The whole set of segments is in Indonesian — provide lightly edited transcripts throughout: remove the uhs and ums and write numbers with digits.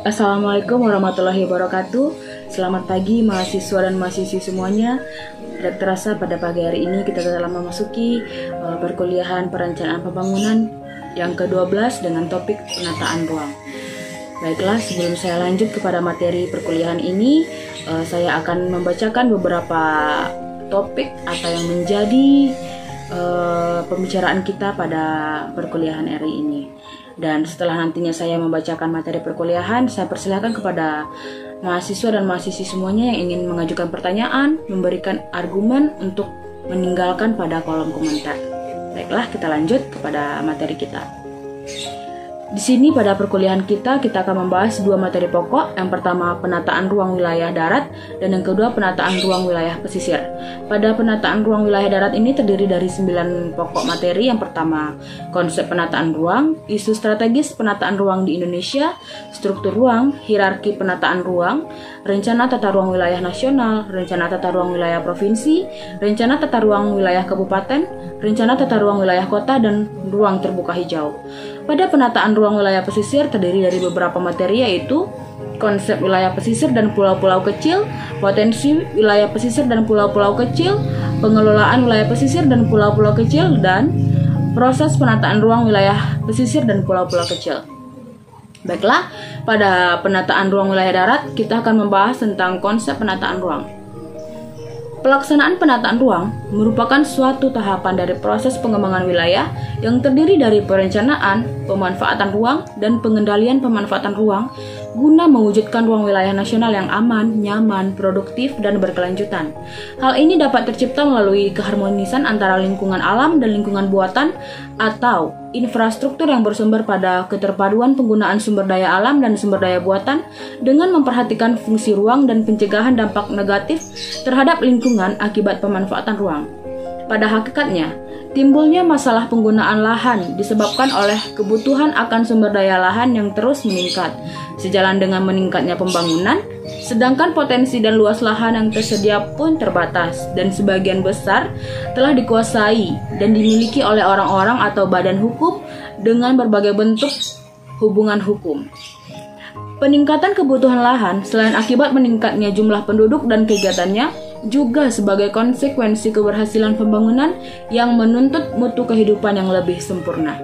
Assalamualaikum warahmatullahi wabarakatuh. Selamat pagi mahasiswa dan mahasiswi semuanya. Tidak terasa pada pagi hari ini kita telah memasuki perkuliahan perencanaan pembangunan yang ke-12 dengan topik penataan ruang. Baiklah, sebelum saya lanjut kepada materi perkuliahan ini, saya akan membacakan beberapa topik atau yang menjadi pembicaraan kita pada perkuliahan hari ini. Dan setelah nantinya saya membacakan materi perkuliahan, saya persilakan kepada mahasiswa dan mahasiswi semuanya yang ingin mengajukan pertanyaan, memberikan argumen untuk meninggalkan pada kolom komentar. Baiklah, kita lanjut kepada materi kita. Di sini pada perkuliahan kita akan membahas dua materi pokok. Yang pertama penataan ruang wilayah darat dan yang kedua penataan ruang wilayah pesisir. Pada penataan ruang wilayah darat ini terdiri dari 9 pokok materi. Yang pertama konsep penataan ruang, isu strategis penataan ruang di Indonesia, struktur ruang, hierarki penataan ruang, rencana tata ruang wilayah nasional, rencana tata ruang wilayah provinsi, rencana tata ruang wilayah kabupaten, rencana tata ruang wilayah kota, dan ruang terbuka hijau. Pada penataan ruang wilayah pesisir terdiri dari beberapa materi, yaitu konsep wilayah pesisir dan pulau-pulau kecil, potensi wilayah pesisir dan pulau-pulau kecil, pengelolaan wilayah pesisir dan pulau-pulau kecil, dan proses penataan ruang wilayah pesisir dan pulau-pulau kecil. Baiklah, pada penataan ruang wilayah darat kita akan membahas tentang konsep penataan ruang. Pelaksanaan penataan ruang merupakan suatu tahapan dari proses pengembangan wilayah yang terdiri dari perencanaan, pemanfaatan ruang, dan pengendalian pemanfaatan ruang guna mewujudkan ruang wilayah nasional yang aman, nyaman, produktif, dan berkelanjutan. Hal ini dapat tercipta melalui keharmonisan antara lingkungan alam dan lingkungan buatan atau infrastruktur yang bersumber pada keterpaduan penggunaan sumber daya alam dan sumber daya buatan dengan memperhatikan fungsi ruang dan pencegahan dampak negatif terhadap lingkungan akibat pemanfaatan ruang. Pada hakikatnya, timbulnya masalah penggunaan lahan disebabkan oleh kebutuhan akan sumber daya lahan yang terus meningkat, sejalan dengan meningkatnya pembangunan, sedangkan potensi dan luas lahan yang tersedia pun terbatas dan sebagian besar telah dikuasai dan dimiliki oleh orang-orang atau badan hukum dengan berbagai bentuk hubungan hukum. Peningkatan kebutuhan lahan selain akibat meningkatnya jumlah penduduk dan kegiatannya, juga sebagai konsekuensi keberhasilan pembangunan yang menuntut mutu kehidupan yang lebih sempurna.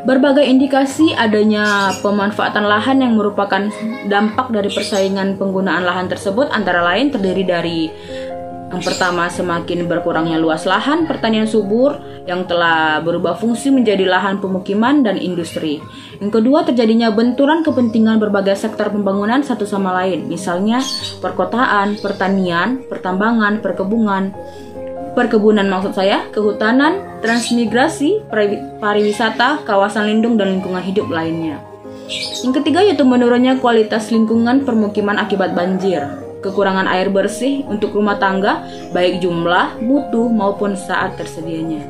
Berbagai indikasi adanya pemanfaatan lahan yang merupakan dampak dari persaingan penggunaan lahan tersebut antara lain terdiri dari yang pertama, semakin berkurangnya luas lahan pertanian subur yang telah berubah fungsi menjadi lahan pemukiman dan industri. Yang kedua, terjadinya benturan kepentingan berbagai sektor pembangunan satu sama lain, misalnya perkotaan, pertanian, pertambangan, perkebunan maksud saya, kehutanan, transmigrasi, pariwisata, kawasan lindung, dan lingkungan hidup lainnya. Yang ketiga yaitu menurunnya kualitas lingkungan permukiman akibat banjir, kekurangan air bersih untuk rumah tangga, baik jumlah, mutu, maupun saat tersedianya.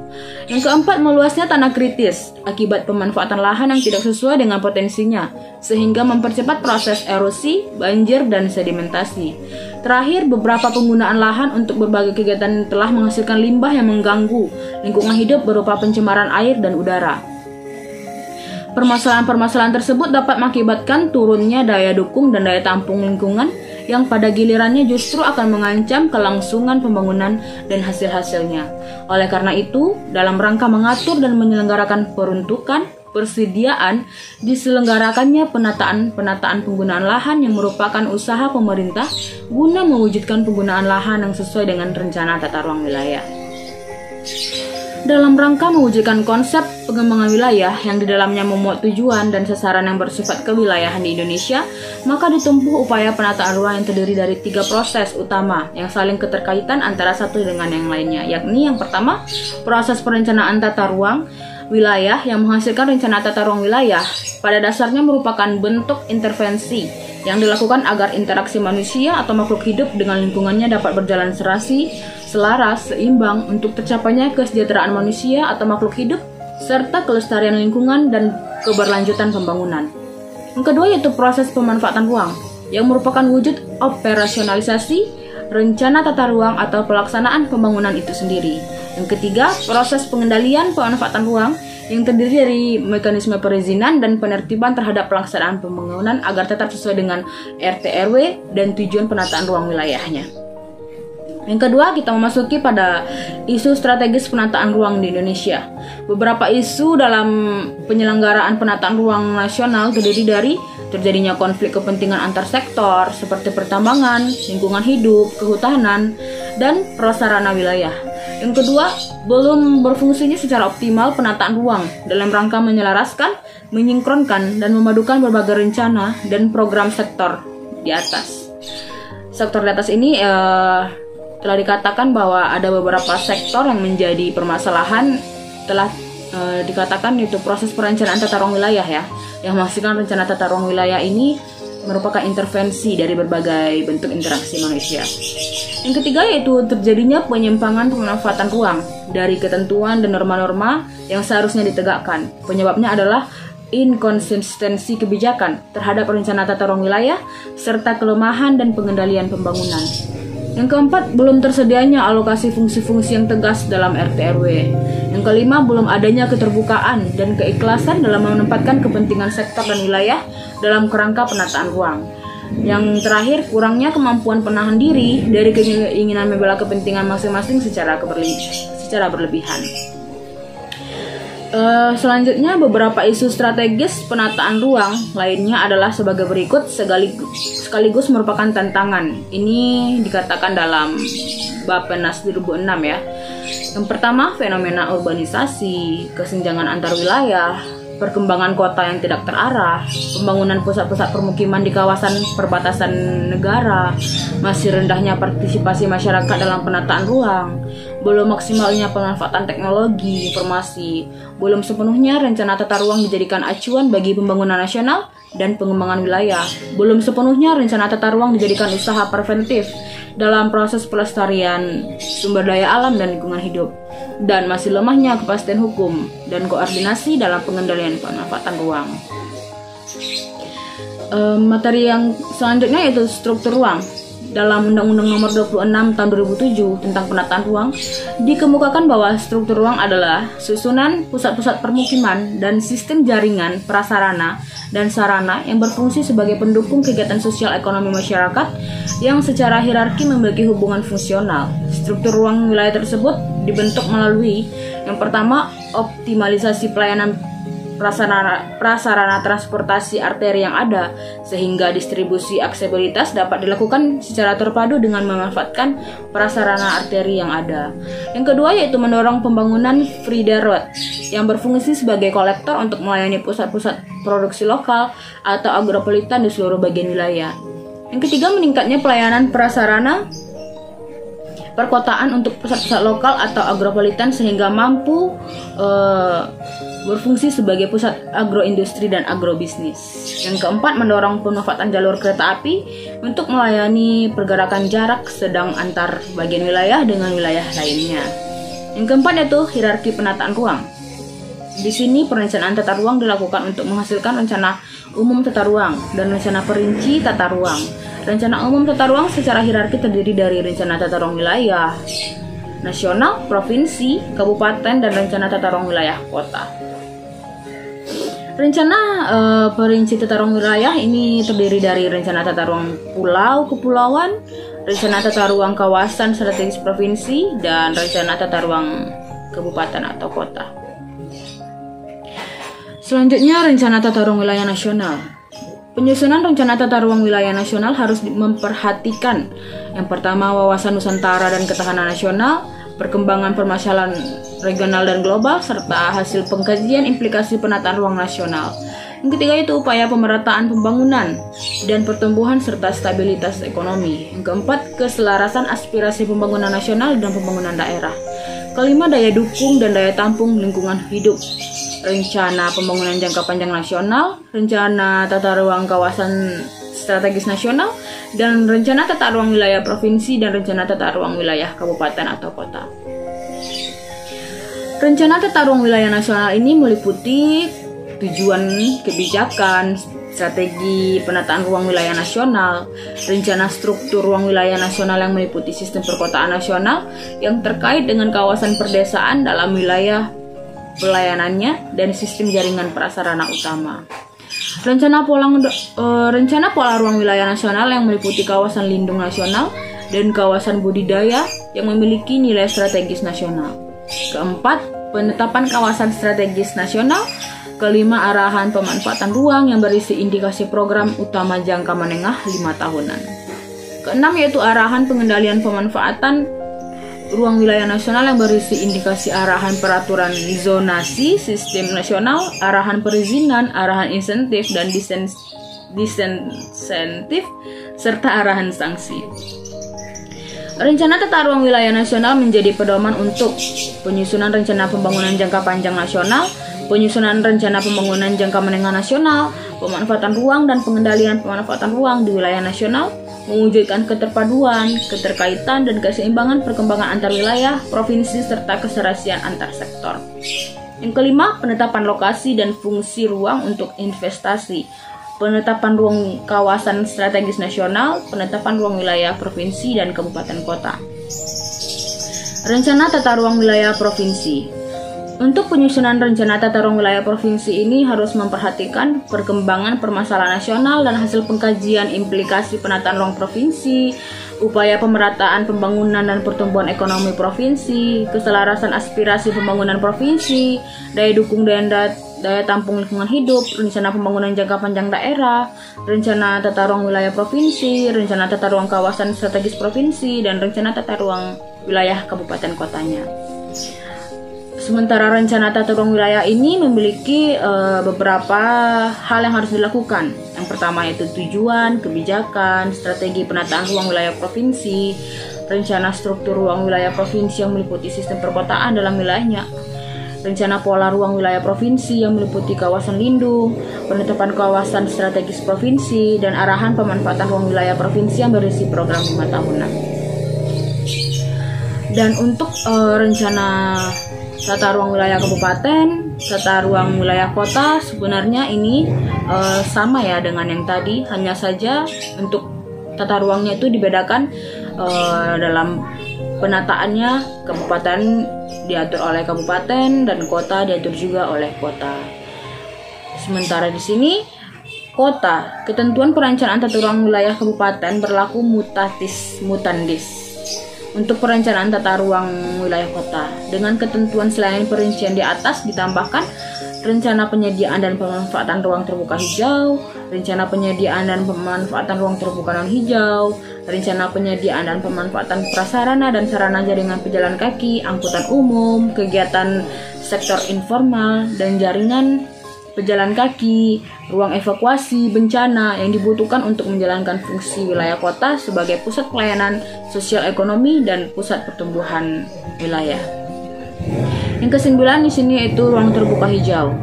Yang keempat, meluasnya tanah kritis akibat pemanfaatan lahan yang tidak sesuai dengan potensinya, sehingga mempercepat proses erosi, banjir, dan sedimentasi. Terakhir, beberapa penggunaan lahan untuk berbagai kegiatan telah menghasilkan limbah yang mengganggu lingkungan hidup berupa pencemaran air dan udara. Permasalahan-permasalahan tersebut dapat mengakibatkan turunnya daya dukung dan daya tampung lingkungan yang pada gilirannya justru akan mengancam kelangsungan pembangunan dan hasil-hasilnya. Oleh karena itu, dalam rangka mengatur dan menyelenggarakan peruntukan, persediaan, diselenggarakannya penataan penggunaan lahan yang merupakan usaha pemerintah guna mewujudkan penggunaan lahan yang sesuai dengan rencana tata ruang wilayah. Dalam rangka mewujudkan konsep pengembangan wilayah yang di dalamnya memuat tujuan dan sasaran yang bersifat kewilayahan di Indonesia, maka ditempuh upaya penataan ruang yang terdiri dari 3 proses utama yang saling keterkaitan antara satu dengan yang lainnya, yakni yang pertama, proses perencanaan tata ruang wilayah yang menghasilkan rencana tata ruang wilayah pada dasarnya merupakan bentuk intervensi yang dilakukan agar interaksi manusia atau makhluk hidup dengan lingkungannya dapat berjalan serasi, selaras, seimbang untuk tercapainya kesejahteraan manusia atau makhluk hidup serta kelestarian lingkungan dan keberlanjutan pembangunan. Yang kedua yaitu proses pemanfaatan ruang yang merupakan wujud operasionalisasi rencana tata ruang atau pelaksanaan pembangunan itu sendiri. Yang ketiga, proses pengendalian pemanfaatan ruang yang terdiri dari mekanisme perizinan dan penertiban terhadap pelaksanaan pembangunan agar tetap sesuai dengan RT/RW dan tujuan penataan ruang wilayahnya. Yang kedua, kita memasuki pada isu strategis penataan ruang di Indonesia. Beberapa isu dalam penyelenggaraan penataan ruang nasional terdiri dari terjadinya konflik kepentingan antar sektor seperti pertambangan, lingkungan hidup, kehutanan, dan prasarana wilayah. Yang kedua, belum berfungsinya secara optimal penataan ruang dalam rangka menyelaraskan, menyinkronkan, dan memadukan berbagai rencana dan program sektor di atas. Sektor di atas ini telah dikatakan bahwa ada beberapa sektor yang menjadi permasalahan telah dikatakan itu proses perencanaan tata ruang wilayah ya, yang memastikan rencana tata ruang wilayah ini merupakan intervensi dari berbagai bentuk interaksi manusia. Yang ketiga yaitu terjadinya penyimpangan pemanfaatan ruang dari ketentuan dan norma-norma yang seharusnya ditegakkan. Penyebabnya adalah inkonsistensi kebijakan terhadap rencana tata ruang wilayah serta kelemahan dan pengendalian pembangunan. Yang keempat, belum tersedianya alokasi fungsi-fungsi yang tegas dalam RT/RW. Yang kelima, belum adanya keterbukaan dan keikhlasan dalam menempatkan kepentingan sektor dan wilayah dalam kerangka penataan ruang. Yang terakhir, kurangnya kemampuan penahan diri dari keinginan membela kepentingan masing-masing secara berlebihan. Selanjutnya, beberapa isu strategis penataan ruang lainnya adalah sebagai berikut, sekaligus merupakan tantangan. Ini dikatakan dalam Bappenas 2006 ya. Yang pertama, fenomena urbanisasi, kesenjangan antar wilayah, perkembangan kota yang tidak terarah, pembangunan pusat-pusat permukiman di kawasan perbatasan negara, masih rendahnya partisipasi masyarakat dalam penataan ruang, belum maksimalnya pemanfaatan teknologi informasi, belum sepenuhnya rencana tata ruang dijadikan acuan bagi pembangunan nasional dan pengembangan wilayah, belum sepenuhnya rencana tata ruang dijadikan usaha preventif dalam proses pelestarian sumber daya alam dan lingkungan hidup, dan masih lemahnya kepastian hukum dan koordinasi dalam pengendalian pemanfaatan ruang. Materi yang selanjutnya yaitu struktur ruang. Dalam Undang-Undang Nomor 26 Tahun 2007 tentang penataan ruang, dikemukakan bahwa struktur ruang adalah susunan pusat-pusat permukiman dan sistem jaringan prasarana dan sarana yang berfungsi sebagai pendukung kegiatan sosial ekonomi masyarakat yang secara hierarki memiliki hubungan fungsional. Struktur ruang wilayah tersebut dibentuk melalui yang pertama, optimalisasi pelayanan prasarana transportasi arteri yang ada sehingga distribusi aksesibilitas dapat dilakukan secara terpadu dengan memanfaatkan prasarana arteri yang ada. Yang kedua yaitu mendorong pembangunan feeder road yang berfungsi sebagai kolektor untuk melayani pusat-pusat produksi lokal atau agropolitan di seluruh bagian wilayah. Yang ketiga, meningkatnya pelayanan prasarana perkotaan untuk pusat-pusat lokal atau agropolitan sehingga mampu berfungsi sebagai pusat agroindustri dan agrobisnis. Yang keempat, mendorong pemanfaatan jalur kereta api untuk melayani pergerakan jarak sedang antar bagian wilayah dengan wilayah lainnya. Yang keempat yaitu hierarki penataan ruang. Di sini perencanaan tata ruang dilakukan untuk menghasilkan rencana umum tata ruang dan rencana perinci tata ruang. Rencana umum tata ruang secara hierarki terdiri dari rencana tata ruang wilayah nasional, provinsi, kabupaten, dan rencana tata ruang wilayah kota. Rencana perinci tata ruang wilayah ini terdiri dari rencana tata ruang pulau kepulauan, rencana tata ruang kawasan strategis provinsi, dan rencana tata ruang kabupaten atau kota. Selanjutnya, rencana tata ruang wilayah nasional. Penyusunan rencana tata ruang wilayah nasional harus memperhatikan yang pertama, wawasan Nusantara dan ketahanan nasional, perkembangan permasalahan regional dan global, serta hasil pengkajian implikasi penataan ruang nasional. Yang ketiga itu upaya pemerataan pembangunan dan pertumbuhan serta stabilitas ekonomi. Yang keempat, keselarasan aspirasi pembangunan nasional dan pembangunan daerah. Kelima, daya dukung dan daya tampung lingkungan hidup. Rencana pembangunan jangka panjang nasional, rencana tata ruang kawasan strategis nasional, dan rencana tata ruang wilayah provinsi dan rencana tata ruang wilayah kabupaten atau kota. Rencana tata ruang wilayah nasional ini meliputi tujuan kebijakan, strategi penataan ruang wilayah nasional, rencana struktur ruang wilayah nasional yang meliputi sistem perkotaan nasional yang terkait dengan kawasan perdesaan dalam wilayah pelayanannya, dan sistem jaringan prasarana utama. Rencana pola ruang wilayah nasional yang meliputi kawasan lindung nasional dan kawasan budidaya yang memiliki nilai strategis nasional. Keempat, penetapan kawasan strategis nasional. Kelima, arahan pemanfaatan ruang yang berisi indikasi program utama jangka menengah 5 tahunan. Keenam, yaitu arahan pengendalian pemanfaatan ruang wilayah nasional yang berisi indikasi arahan peraturan zonasi sistem nasional, arahan perizinan, arahan insentif dan disinsentif, serta arahan sanksi. Rencana tata ruang wilayah nasional menjadi pedoman untuk penyusunan rencana pembangunan jangka panjang nasional, penyusunan rencana pembangunan jangka menengah nasional, pemanfaatan ruang dan pengendalian pemanfaatan ruang di wilayah nasional, mewujudkan keterpaduan, keterkaitan, dan keseimbangan perkembangan antar wilayah, provinsi, serta keserasian antar sektor. Yang kelima, penetapan lokasi dan fungsi ruang untuk investasi, penetapan ruang kawasan strategis nasional, penetapan ruang wilayah provinsi dan kabupaten kota. Rencana tata ruang wilayah provinsi. Untuk penyusunan rencana tata ruang wilayah provinsi ini harus memperhatikan perkembangan permasalahan nasional dan hasil pengkajian implikasi penataan ruang provinsi, upaya pemerataan pembangunan dan pertumbuhan ekonomi provinsi, keselarasan aspirasi pembangunan provinsi, daya dukung dan daya tampung lingkungan hidup, rencana pembangunan jangka panjang daerah, rencana tata ruang wilayah provinsi, rencana tata ruang kawasan strategis provinsi, dan rencana tata ruang wilayah kabupaten kotanya. Sementara rencana tata ruang wilayah ini memiliki beberapa hal yang harus dilakukan. Yang pertama yaitu tujuan, kebijakan, strategi penataan ruang wilayah provinsi, rencana struktur ruang wilayah provinsi yang meliputi sistem perkotaan dalam wilayahnya, rencana pola ruang wilayah provinsi yang meliputi kawasan lindung, penetapan kawasan strategis provinsi, dan arahan pemanfaatan ruang wilayah provinsi yang berisi program 5 tahunan. Dan untuk rencana tata ruang wilayah kabupaten, tata ruang wilayah kota, sebenarnya ini sama ya dengan yang tadi, hanya saja untuk tata ruangnya itu dibedakan dalam penataannya. Kabupaten diatur oleh kabupaten dan kota diatur juga oleh kota. Sementara di sini kota, ketentuan perencanaan tata ruang wilayah kabupaten berlaku mutatis mutandis. Untuk perencanaan tata ruang wilayah kota, dengan ketentuan selain perincian di atas ditambahkan rencana penyediaan dan pemanfaatan ruang terbuka hijau, rencana penyediaan dan pemanfaatan ruang terbuka non hijau, rencana penyediaan dan pemanfaatan prasarana dan sarana jaringan pejalan kaki, angkutan umum, kegiatan sektor informal, dan jaringan pejalan kaki, ruang evakuasi bencana yang dibutuhkan untuk menjalankan fungsi wilayah kota sebagai pusat pelayanan sosial ekonomi dan pusat pertumbuhan wilayah. Yang ke-9 di sini yaitu ruang terbuka hijau.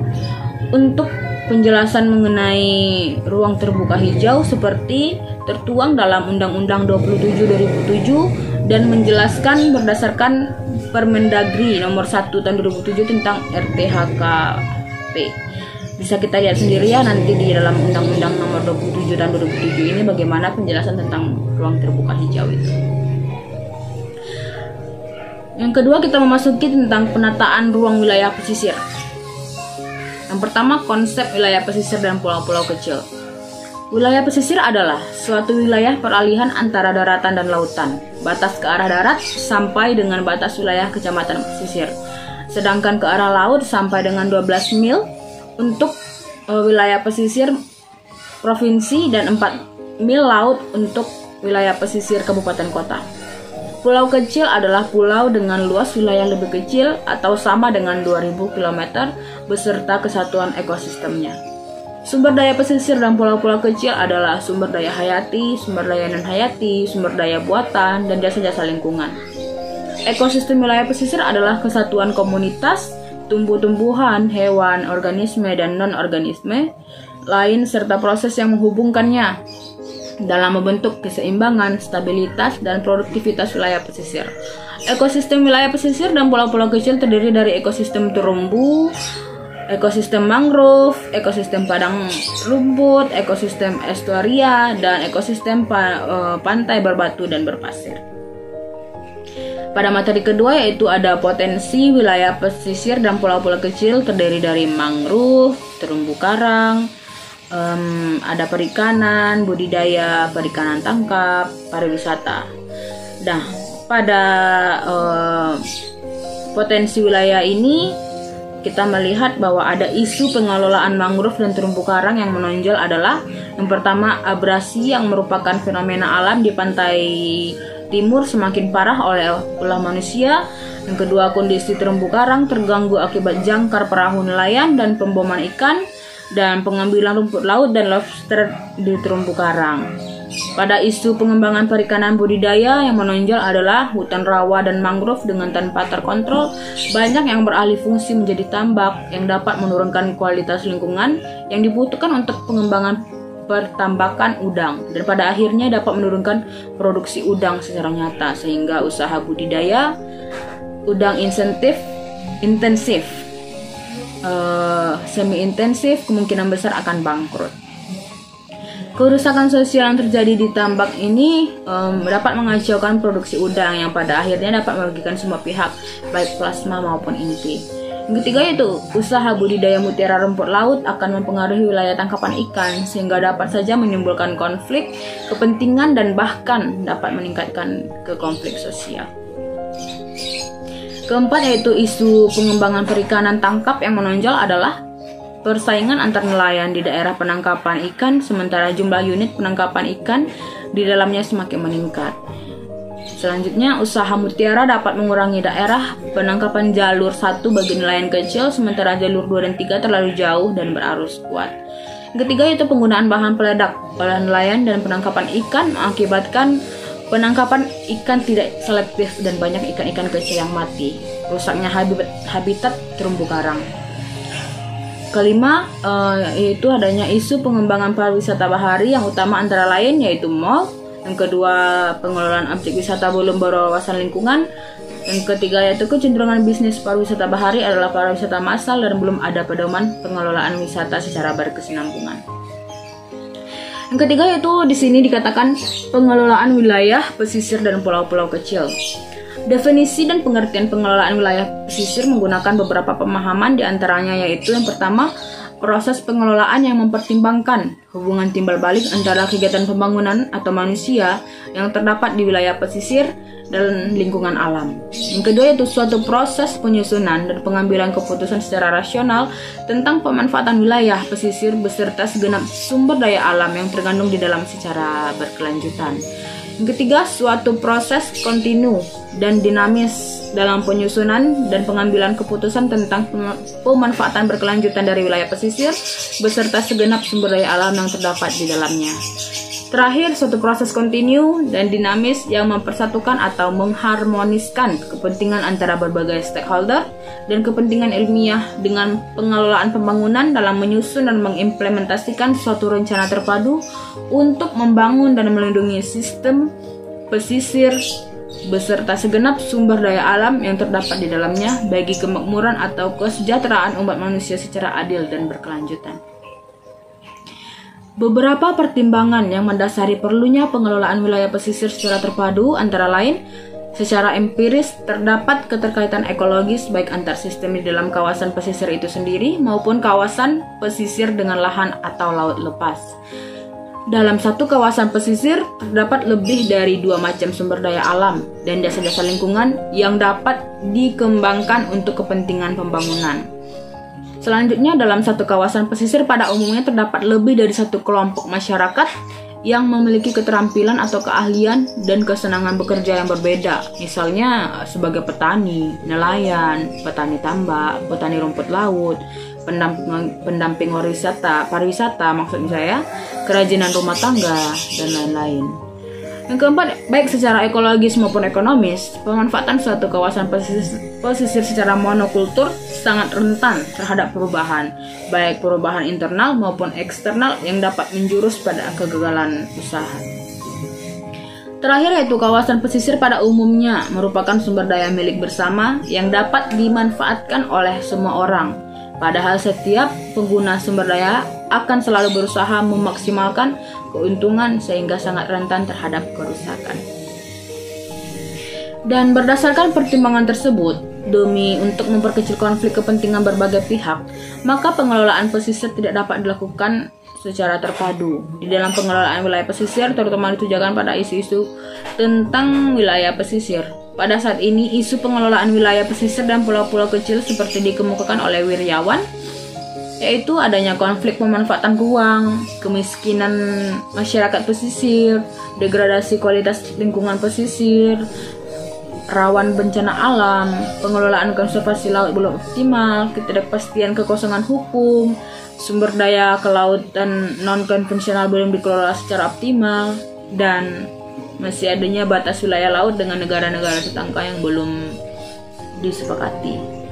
Untuk penjelasan mengenai ruang terbuka hijau seperti tertuang dalam Undang-Undang 27 2007 dan menjelaskan berdasarkan Permendagri nomor 1 tahun 2007 tentang RTHKP. Bisa kita lihat sendiri ya nanti di dalam Undang-Undang nomor 27 tahun 2007 ini bagaimana penjelasan tentang ruang terbuka hijau itu. Yang kedua, kita memasuki tentang penataan ruang wilayah pesisir. Yang pertama, konsep wilayah pesisir dan pulau-pulau kecil. Wilayah pesisir adalah suatu wilayah peralihan antara daratan dan lautan, batas ke arah darat sampai dengan batas wilayah kecamatan pesisir, sedangkan ke arah laut sampai dengan 12 mil untuk wilayah pesisir provinsi dan 4 mil laut untuk wilayah pesisir kabupaten kota. Pulau kecil adalah pulau dengan luas wilayah lebih kecil atau sama dengan 2000 km beserta kesatuan ekosistemnya. Sumber daya pesisir dan pulau-pulau kecil adalah sumber daya hayati, sumber daya non-hayati, sumber daya buatan, dan jasa-jasa lingkungan. Ekosistem wilayah pesisir adalah kesatuan komunitas, tumbuh-tumbuhan, hewan, organisme, dan non-organisme lain serta proses yang menghubungkannya dalam membentuk keseimbangan, stabilitas, dan produktivitas wilayah pesisir. Ekosistem wilayah pesisir dan pulau-pulau kecil terdiri dari ekosistem terumbu, ekosistem mangrove, ekosistem padang rumput, ekosistem estuaria, dan ekosistem pantai berbatu dan berpasir. Pada materi kedua yaitu ada potensi wilayah pesisir dan pulau-pulau kecil terdiri dari mangrove, terumbu karang, ada perikanan, budidaya, perikanan tangkap, pariwisata. Nah, pada potensi wilayah ini kita melihat bahwa ada isu pengelolaan mangrove dan terumbu karang yang menonjol adalah yang pertama abrasi yang merupakan fenomena alam di pantai timur semakin parah oleh ulah manusia. Yang kedua, kondisi terumbu karang terganggu akibat jangkar perahu nelayan dan pemboman ikan dan pengambilan rumput laut dan lobster di terumbu karang. Pada isu pengembangan perikanan budidaya yang menonjol adalah hutan rawa dan mangrove dengan tanpa terkontrol banyak yang beralih fungsi menjadi tambak yang dapat menurunkan kualitas lingkungan yang dibutuhkan untuk pengembangan pertambakan udang dan pada akhirnya dapat menurunkan produksi udang secara nyata sehingga usaha budidaya udang intensif semi intensif kemungkinan besar akan bangkrut. Kerusakan sosial yang terjadi di tambak ini dapat mengacaukan produksi udang yang pada akhirnya dapat merugikan semua pihak baik plasma maupun inti. Yang ketiga yaitu usaha budidaya mutiara rumput laut akan mempengaruhi wilayah tangkapan ikan sehingga dapat saja menimbulkan konflik kepentingan dan bahkan dapat meningkatkan konflik sosial. Keempat yaitu isu pengembangan perikanan tangkap yang menonjol adalah persaingan antar nelayan di daerah penangkapan ikan sementara jumlah unit penangkapan ikan di dalamnya semakin meningkat. Selanjutnya, usaha mutiara dapat mengurangi daerah penangkapan jalur 1 bagi nelayan kecil, sementara jalur 2 dan 3 terlalu jauh dan berarus kuat. Yang ketiga yaitu penggunaan bahan peledak oleh nelayan dan penangkapan ikan mengakibatkan penangkapan ikan tidak selektif dan banyak ikan-ikan kecil yang mati. Rusaknya habitat terumbu karang. Kelima, yaitu adanya isu pengembangan pariwisata bahari yang utama antara lain yaitu mall. Yang kedua, pengelolaan objek wisata belum berwawasan lingkungan. Yang ketiga yaitu kecenderungan bisnis pariwisata bahari adalah pariwisata massal dan belum ada pedoman pengelolaan wisata secara berkesinambungan. Yang ketiga yaitu di sini dikatakan pengelolaan wilayah pesisir dan pulau-pulau kecil. Definisi dan pengertian pengelolaan wilayah pesisir menggunakan beberapa pemahaman diantaranya yaitu yang pertama, proses pengelolaan yang mempertimbangkan hubungan timbal balik antara kegiatan pembangunan atau manusia yang terdapat di wilayah pesisir dan lingkungan alam. Yang kedua yaitu suatu proses penyusunan dan pengambilan keputusan secara rasional tentang pemanfaatan wilayah pesisir beserta segenap sumber daya alam yang terkandung di dalam secara berkelanjutan. Yang ketiga, suatu proses kontinu dan dinamis dalam penyusunan dan pengambilan keputusan tentang pemanfaatan berkelanjutan dari wilayah pesisir beserta segenap sumber daya alam yang terdapat di dalamnya. Terakhir, suatu proses kontinu dan dinamis yang mempersatukan atau mengharmoniskan kepentingan antara berbagai stakeholder dan kepentingan ilmiah dengan pengelolaan pembangunan dalam menyusun dan mengimplementasikan suatu rencana terpadu untuk membangun dan melindungi sistem pesisir beserta segenap sumber daya alam yang terdapat di dalamnya bagi kemakmuran atau kesejahteraan umat manusia secara adil dan berkelanjutan. Beberapa pertimbangan yang mendasari perlunya pengelolaan wilayah pesisir secara terpadu antara lain, secara empiris terdapat keterkaitan ekologis baik antar sistem di dalam kawasan pesisir itu sendiri maupun kawasan pesisir dengan lahan atau laut lepas. Dalam satu kawasan pesisir terdapat lebih dari 2 macam sumber daya alam dan dasar-dasar lingkungan yang dapat dikembangkan untuk kepentingan pembangunan. Selanjutnya, dalam satu kawasan pesisir pada umumnya terdapat lebih dari satu kelompok masyarakat yang memiliki keterampilan atau keahlian dan kesenangan bekerja yang berbeda. Misalnya sebagai petani, nelayan, petani tambak, petani rumput laut, pendamping pariwisata maksud saya, kerajinan rumah tangga, dan lain-lain. Yang keempat, baik secara ekologis maupun ekonomis, pemanfaatan suatu kawasan pesisir secara monokultur sangat rentan terhadap perubahan, baik perubahan internal maupun eksternal yang dapat menjurus pada kegagalan usaha. Terakhir yaitu kawasan pesisir pada umumnya merupakan sumber daya milik bersama yang dapat dimanfaatkan oleh semua orang. Padahal setiap pengguna sumber daya akan selalu berusaha memaksimalkan keuntungan sehingga sangat rentan terhadap kerusakan. Dan berdasarkan pertimbangan tersebut, demi untuk memperkecil konflik kepentingan berbagai pihak, maka pengelolaan pesisir tidak dapat dilakukan secara terpadu. Di dalam pengelolaan wilayah pesisir, terutama ditujukan pada isu-isu tentang wilayah pesisir. Pada saat ini, isu pengelolaan wilayah pesisir dan pulau-pulau kecil seperti dikemukakan oleh Wirjawan, yaitu adanya konflik pemanfaatan ruang, kemiskinan masyarakat pesisir, degradasi kualitas lingkungan pesisir, rawan bencana alam, pengelolaan konservasi laut belum optimal, ketidakpastian kekosongan hukum, sumber daya ke laut dan non-konvensional belum dikelola secara optimal, dan masih adanya batas wilayah laut dengan negara-negara tetangga yang belum disepakati.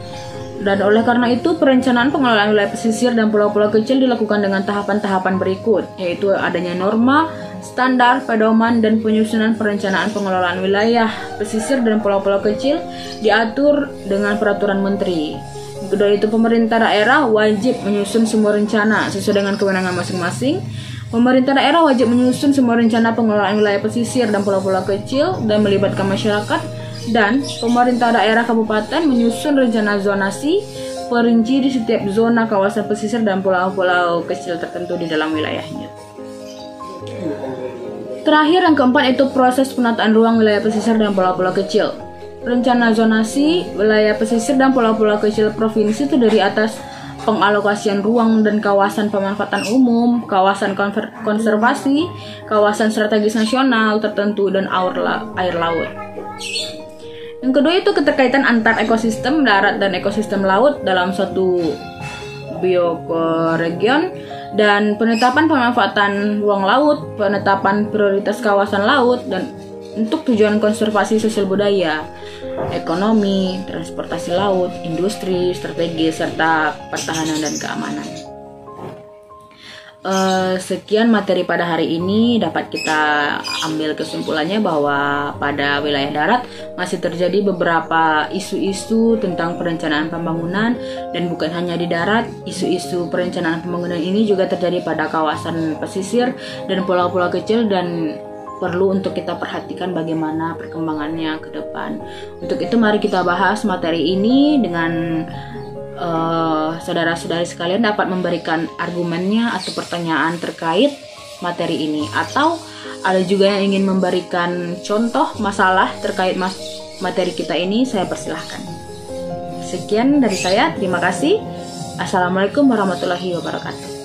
Dan oleh karena itu, perencanaan pengelolaan wilayah pesisir dan pulau-pulau kecil dilakukan dengan tahapan-tahapan berikut, yaitu adanya norma, standar, pedoman, dan penyusunan perencanaan pengelolaan wilayah pesisir dan pulau-pulau kecil diatur dengan peraturan menteri. Kedua itu, pemerintah daerah wajib menyusun semua rencana sesuai dengan kewenangan masing-masing. Pemerintah daerah wajib menyusun semua rencana pengelolaan wilayah pesisir dan pulau-pulau kecil dan melibatkan masyarakat. Dan pemerintah daerah kabupaten menyusun rencana zonasi perinci di setiap zona kawasan pesisir dan pulau-pulau kecil tertentu di dalam wilayahnya. Terakhir, yang keempat itu proses penataan ruang wilayah pesisir dan pulau-pulau kecil. Rencana zonasi wilayah pesisir dan pulau-pulau kecil provinsi itu dari atas pengalokasian ruang dan kawasan pemanfaatan umum, kawasan konservasi, kawasan strategis nasional tertentu, dan air laut. Yang kedua itu keterkaitan antar ekosistem darat dan ekosistem laut dalam suatu bioregion, dan penetapan pemanfaatan ruang laut, penetapan prioritas kawasan laut, dan untuk tujuan konservasi sosial budaya, ekonomi, transportasi laut, industri, strategi, serta pertahanan dan keamanan. Sekian materi pada hari ini. Dapat kita ambil kesimpulannya bahwa pada wilayah darat masih terjadi beberapa isu-isu tentang perencanaan pembangunan, dan bukan hanya di darat, isu-isu perencanaan pembangunan ini juga terjadi pada kawasan pesisir dan pulau-pulau kecil, dan perlu untuk kita perhatikan bagaimana perkembangannya ke depan. Untuk itu mari kita bahas materi ini dengan saudara-saudari sekalian dapat memberikan argumennya atau pertanyaan terkait materi ini, atau ada juga yang ingin memberikan contoh masalah terkait materi kita ini, saya persilahkan. Sekian dari saya, terima kasih. Assalamualaikum warahmatullahi wabarakatuh.